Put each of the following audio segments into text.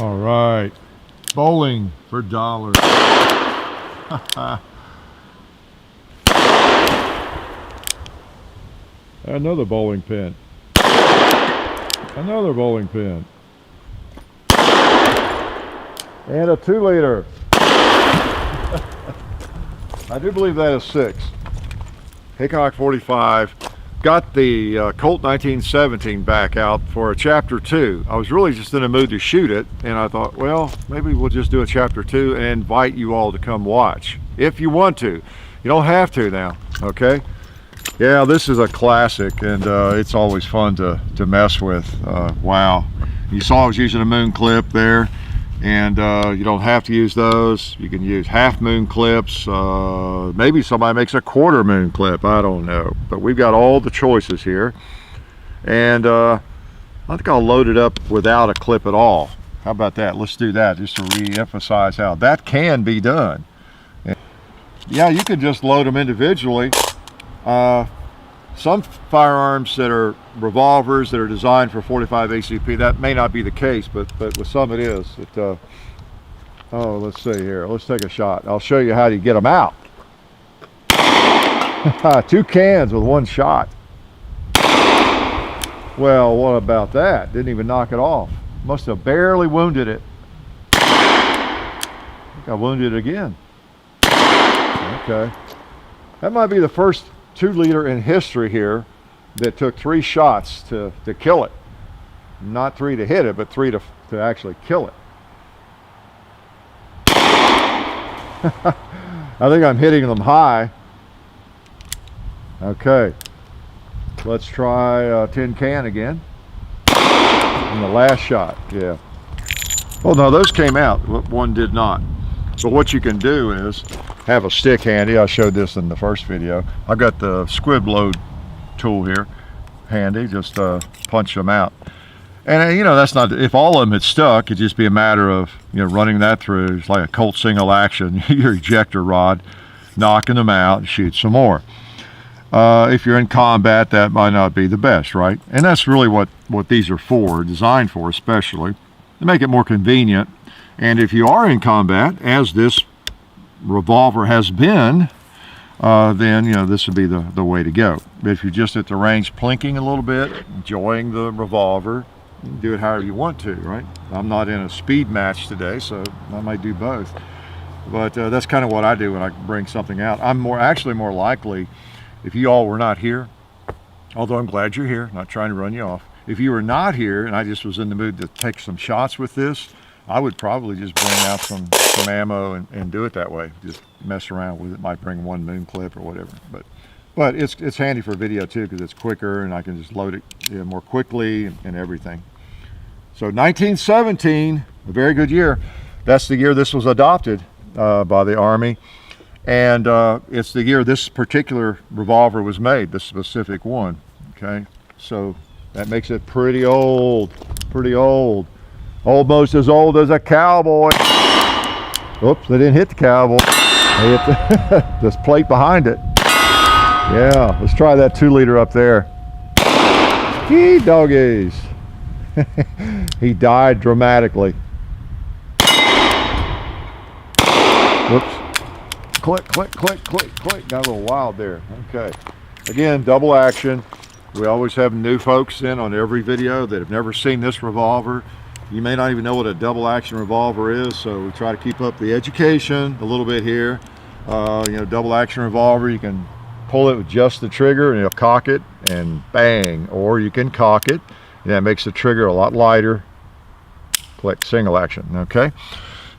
All right, bowling for dollars. Another bowling pin. Another bowling pin. And a 2-liter. I do believe that is 6. Hickok 45. Got the Colt 1917 back out for a chapter 2. I was really just in a mood to shoot it, and I thought, well, maybe we'll just do a chapter 2 and invite you all to come watch if you want to. You don't have to now, okay? Yeah, this is a classic, and it's always fun to mess with. Wow, you saw I was using a moon clip there, and you don't have to use those. You can use half moon clips. Maybe somebody makes a quarter moon clip, I don't know, but we've got all the choices here. And I think I'll load it up without a clip at all. How about that? Let's do that just to re-emphasize how that can be done. And yeah, you could just load them individually. Some firearms that are revolvers that are designed for 45 ACP, that may not be the case, but with some it is. Oh, let's see here. Let's take a shot. I'll show you how to get them out. 2 cans with 1 shot. Well, what about that? Didn't even knock it off. Must have barely wounded it. I think I wounded it again. Okay. That might be the first 2-liter in history here that took 3 shots to kill it. Not 3 to hit it, but 3 to actually kill it. I think I'm hitting them high. Okay, let's try tin can again. And the last shot, yeah. Oh no, those came out. One did not. But what you can do is have a stick handy. I showed this in the first video. I've got the squib load tool here handy. Just punch them out. And you know, that's not, if all of them had stuck, it'd just be a matter of, you know, running that through. It's like a Colt single action, your ejector rod, knocking them out and shoot some more. If you're in combat, that might not be the best, right? And that's really what these are for, designed for especially, to make it more convenient. And if you are in combat, as this revolver has been, then, you know, this would be the way to go. But if you're just at the range plinking a little bit, enjoying the revolver, you can do it however you want to, right? I'm not in a speed match today, so I might do both. But that's kind of what I do when I bring something out. I'm actually more likely, if you all were not here, although I'm glad you're here, not trying to run you off. If you were not here and I just was in the mood to take some shots with this, I would probably just bring out some ammo and do it that way. Just mess around with it. Might bring 1 moon clip or whatever. But it's handy for video too, because it's quicker and I can just load it, you know, more quickly and everything. So 1917, a very good year. That's the year this was adopted by the Army. And it's the year this particular revolver was made, this specific one, okay? So that makes it pretty old, almost as old as a cowboy. Oops, they didn't hit the cowboy. They hit this plate behind it. Yeah, let's try that 2-liter up there. Gee, doggies. He died dramatically. Whoops. Click, click, click, click, click. Got a little wild there. Okay. Again, double action. We always have new folks in on every video that have never seen this revolver. You may not even know what a double action revolver is, so we try to keep up the education a little bit here. You know, double action revolver, you can pull it with just the trigger and it'll cock it and bang. Or you can cock it, and that makes the trigger a lot lighter. Click, single action, okay?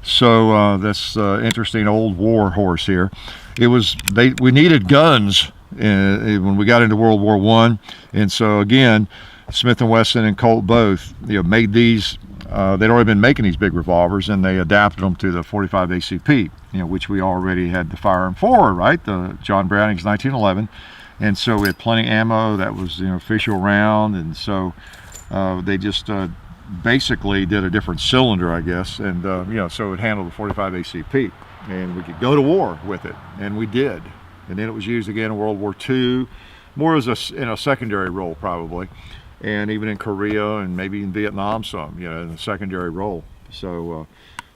So this interesting old war horse here. It was, we needed guns when we got into World War I, and so again, Smith & Wesson and Colt both, you know, made these. They'd already been making these big revolvers, and they adapted them to the 45 ACP, you know, which we already had the firearm for, right? The John Browning's 1911, and so we had plenty of ammo. That was, you know, official round, and so they just basically did a different cylinder, I guess, and you know, so it handled the 45 ACP, and we could go to war with it, and we did. And then it was used again in World War II, more as in a secondary role probably, and even in Korea and maybe in Vietnam some, you know, in a secondary role. So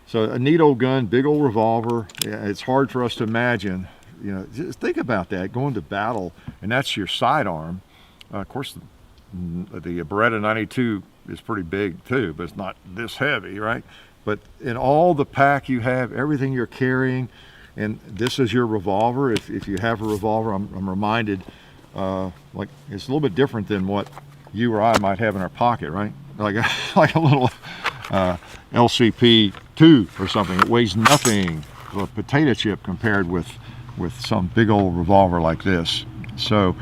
so a neat old gun, big old revolver. Yeah, it's hard for us to imagine. You know, just think about that, going to battle, and that's your sidearm. Of course, the Beretta 92 is pretty big too, but it's not this heavy, right? But in all the pack you have, everything you're carrying, and this is your revolver. If you have a revolver, I'm reminded, like it's a little bit different than what you or I might have in our pocket, right? Like a little LCP-2 or something. It weighs nothing, a potato chip compared with some big old revolver like this. So,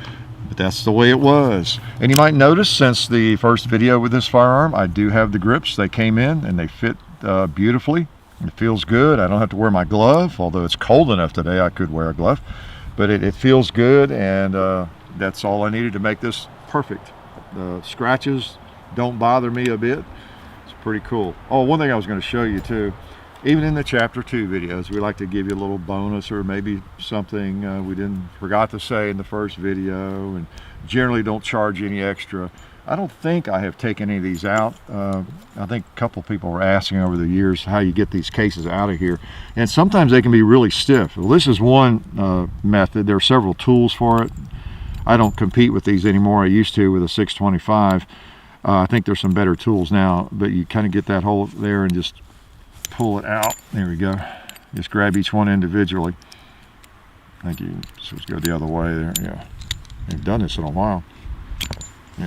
but that's the way it was. And you might notice since the first video with this firearm, I do have the grips. They came in and they fit beautifully. It feels good. I don't have to wear my glove, although it's cold enough today I could wear a glove. But it feels good, and that's all I needed to make this perfect. The scratches don't bother me a bit. It's pretty cool. Oh, one thing I was going to show you too, even in the chapter 2 videos, we like to give you a little bonus or maybe something we forgot to say in the first video, and generally don't charge any extra. I don't think I have taken any of these out. I think a couple people were asking over the years how you get these cases out of here, and sometimes they can be really stiff. Well, this is one method. There are several tools for it. I don't compete with these anymore. I used to with a 625. I think there's some better tools now, but you kind of get that hole there and just pull it out. There we go. Just grab each one individually. I think you just go the other way there. Yeah, I've done this in a while. Yeah,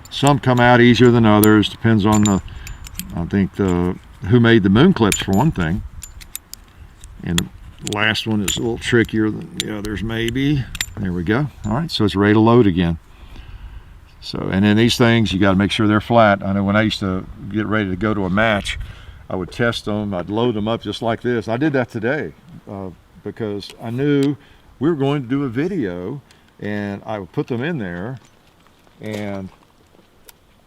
some come out easier than others. Depends on I think who made the moon clips for one thing. And the last one is a little trickier than the others maybe. There we go. All right, so it's ready to load again. So, and then these things, you got to make sure they're flat. I know when I used to get ready to go to a match, I would test them. I'd load them up just like this. I did that today because I knew we were going to do a video, and I would put them in there and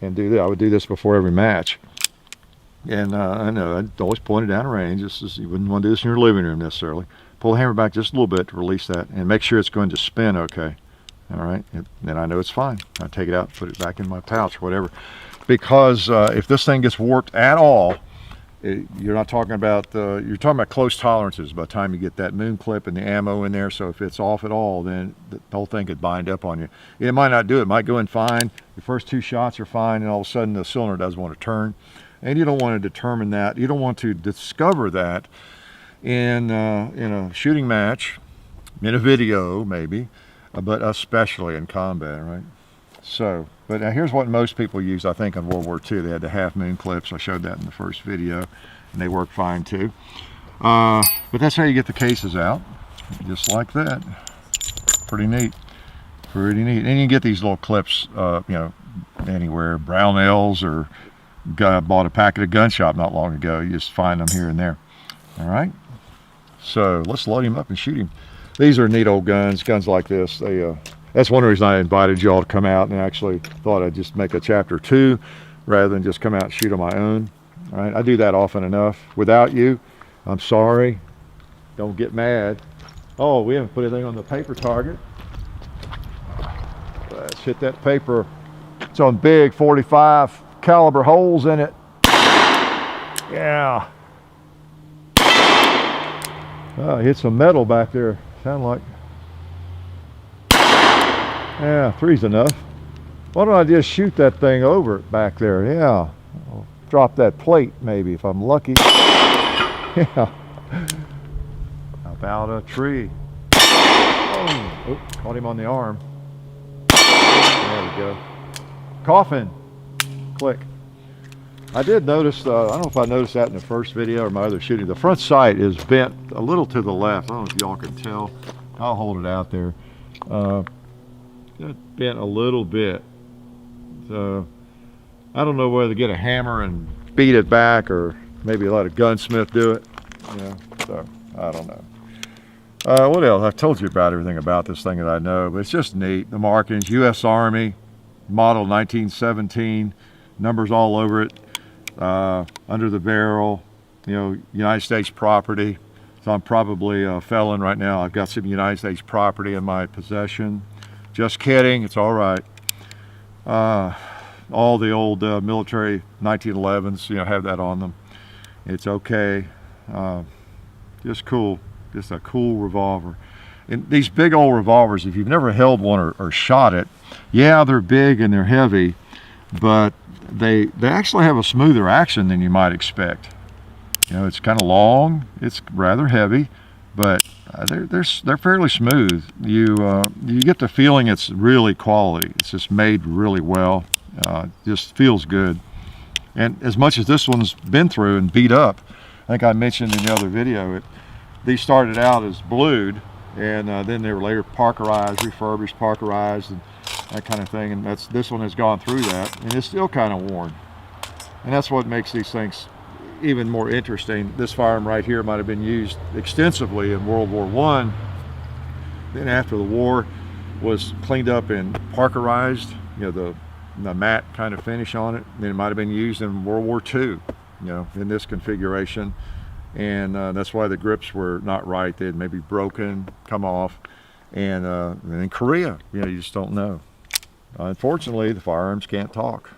do that. I would do this before every match. And I know I'd always point it down a range. You wouldn't want to do this in your living room necessarily. Pull the hammer back just a little bit to release that, and make sure it's going to spin okay. All right, then I know it's fine. I take it out, put it back in my pouch, whatever. Because if this thing gets warped at all, you're not talking about you're talking about close tolerances by the time you get that moon clip and the ammo in there. So if it's off at all, then the whole thing could bind up on you. It might not do it. It might go in fine. The first 2 shots are fine, and all of a sudden the cylinder doesn't want to turn. And you don't want to determine that. You don't want to discover that in a shooting match, in a video maybe, but especially in combat, right? So, but now here's what most people use, I think, in World War II. They had the half moon clips. I showed that in the first video, and they work fine too. But that's how you get the cases out, just like that. Pretty neat, pretty neat. And you can get these little clips, you know, anywhere. Brownells, or bought a packet at gun shop not long ago. You just find them here and there. All right. So let's load him up and shoot him. These are neat old guns like this. That's one reason I invited y'all to come out, and actually thought I'd just make a chapter 2 rather than just come out and shoot on my own. All right, I do that often enough without you. I'm sorry. Don't get mad. Oh, we haven't put anything on the paper target. Let's hit that paper. It's on big 45 caliber holes in it. Yeah. Oh, hit some metal back there. Sound like. Yeah, 3's enough. Why don't I just shoot that thing over it back there? Yeah. I'll drop that plate maybe if I'm lucky. Yeah. How about a tree? Oh, caught him on the arm. There we go. Coffin. Click. I did notice, I don't know if I noticed that in the first video or my other shooting. The front sight is bent a little to the left. I don't know if y'all can tell. I'll hold it out there. It bent a little bit. So I don't know whether to get a hammer and beat it back, or maybe let a gunsmith do it. Yeah, so I don't know. What else? I've told you about everything about this thing that I know, but it's just neat. The markings, U.S. Army, model 1917, numbers all over it. Under the barrel, you know, United States property. So I'm probably a felon right now. I've got some United States property in my possession. Just kidding, it's all right. All the old military 1911s, you know, have that on them. It's okay. Just cool. Just a cool revolver. And these big old revolvers, if you've never held one or shot it, yeah, they're big and they're heavy, but they actually have a smoother action than you might expect. You know, it's kind of long, it's rather heavy, but they're fairly smooth. You get the feeling it's really quality. It's just made really well. Just feels good. And as much as this one's been through and beat up, I think I mentioned in the other video, these started out as blued, and then they were later parkerized, refurbished, parkerized, and that kind of thing. And this one has gone through that, and it's still kind of worn. And that's what makes these things even more interesting. This firearm right here might have been used extensively in World War I. Then after the war, was cleaned up and parkerized, you know, the matte kind of finish on it. Then it might have been used in World War II, you know, in this configuration. And that's why the grips were not right. They had maybe broken, come off. And in Korea, you know, you just don't know. Unfortunately, the firearms can't talk.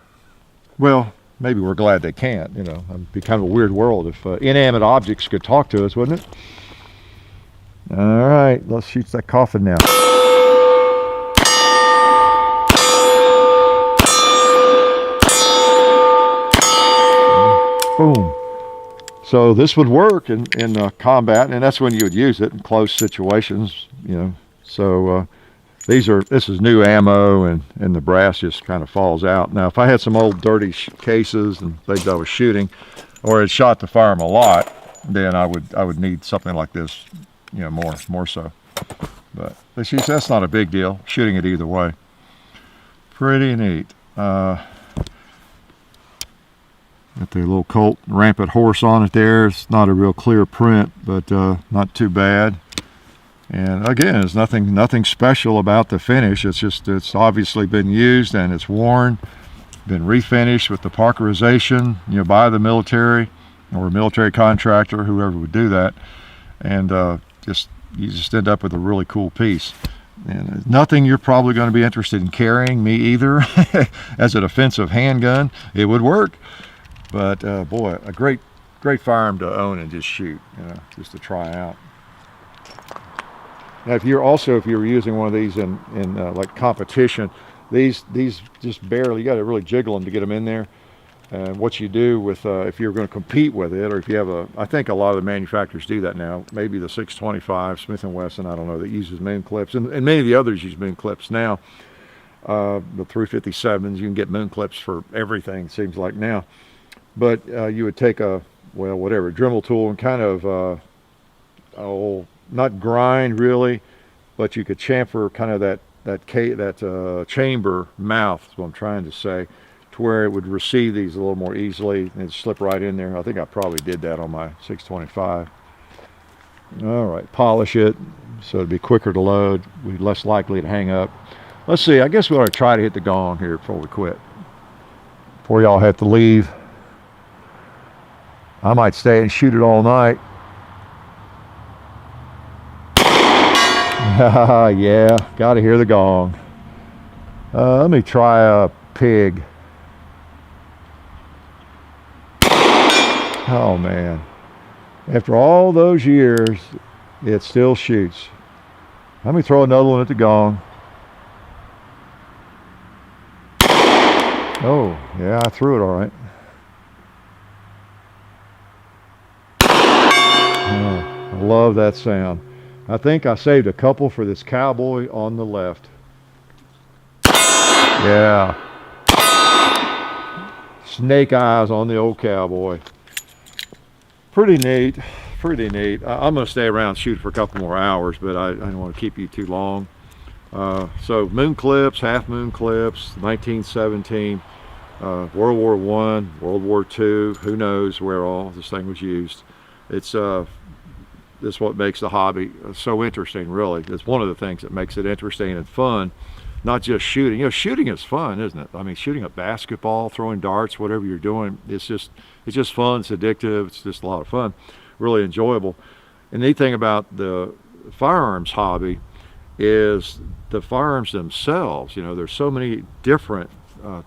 Well, maybe we're glad they can't, you know. It'd be kind of a weird world if inanimate objects could talk to us, wouldn't it? All right, let's shoot that coffin now. Boom. So this would work in combat, and that's when you would use it in close situations, you know. So this is new ammo, and the brass just kind of falls out. Now, if I had some old dirty cases and things I was shooting, or had shot the firearm a lot, then I would need something like this, you know, more so. But that's not a big deal. Shooting it either way, pretty neat. Got the little Colt rampant horse on it there. It's not a real clear print, but not too bad. And again, there's nothing special about the finish. It's just, it's obviously been used and it's worn, been refinished with the parkerization, you know, by the military or a military contractor, whoever would do that. And you just end up with a really cool piece. And nothing you're probably going to be interested in carrying, me either. As a defensive handgun, it would work. But boy, a great firearm to own and just shoot, you know, just to try out. Now, if you were using one of these in like competition, these just barely, you got to really jiggle them to get them in there. And what you do with if you're going to compete with it, or if you have I think a lot of the manufacturers do that now. Maybe the 625 Smith & Wesson, I don't know, that uses moon clips, and many of the others use moon clips now. The 357s, you can get moon clips for everything, it seems like now. But you would take a Dremel tool and kind of not grind really, but you could chamfer kind of that chamber mouth, is what I'm trying to say, to where it would receive these a little more easily and slip right in there. I think I probably did that on my 625. All right, polish it so it'd be quicker to load, be less likely to hang up. Let's see, I guess we ought to try to hit the gong here before we quit, before y'all have to leave. I might stay and shoot it all night. Yeah, gotta hear the gong. Let me try a pig. Oh man, after all those years, it still shoots. Let me throw another one at the gong. Oh, yeah, I threw it all right. Oh, I love that sound. I think I saved a couple for this cowboy on the left. Yeah. Snake eyes on the old cowboy. Pretty neat, pretty neat. I'm going to stay around and shoot for a couple more hours, but I don't want to keep you too long. So moon clips, half moon clips, 1917, World War I, World War II, who knows where all this thing was used. It's this is what makes the hobby so interesting, really. It's one of the things that makes it interesting and fun, not just shooting. You know, shooting is fun, isn't it? I mean, shooting a basketball, throwing darts, whatever you're doing, it's just fun, it's addictive, it's just a lot of fun, really enjoyable. And the neat thing about the firearms hobby is the firearms themselves. You know, there's so many different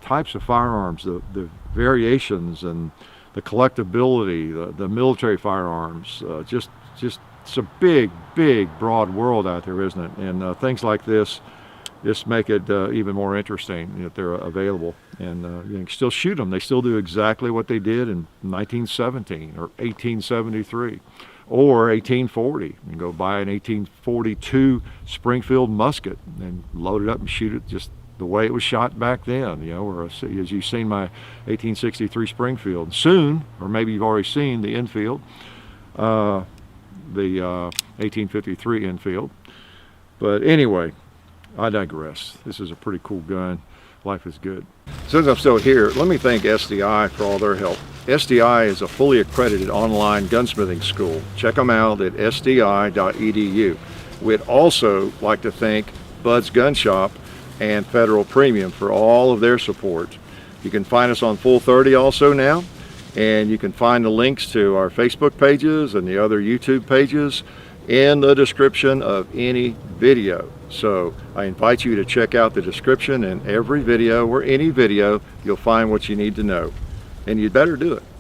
types of firearms, the variations and the collectability, the military firearms, just it's a big, broad world out there, isn't it? And things like this just make it even more interesting that they're available. And you can still shoot them. They still do exactly what they did in 1917 or 1873 or 1840. You can go buy an 1842 Springfield musket and load it up and shoot it just the way it was shot back then, you know, or as you've seen my 1863 Springfield. Soon, or maybe you've already seen the Enfield, the 1853 Enfield. But anyway, I digress. This is a pretty cool gun. Life is good. Since I'm still here, let me thank SDI for all their help. SDI is a fully accredited online gunsmithing school. Check them out at sdi.edu. We'd also like to thank Bud's Gun Shop and Federal Premium for all of their support. You can find us on Full 30 also now, and you can find the links to our Facebook pages and the other YouTube pages in the description of any video. So I invite you to check out the description in every video, or any video, you'll find what you need to know. And you'd better do it.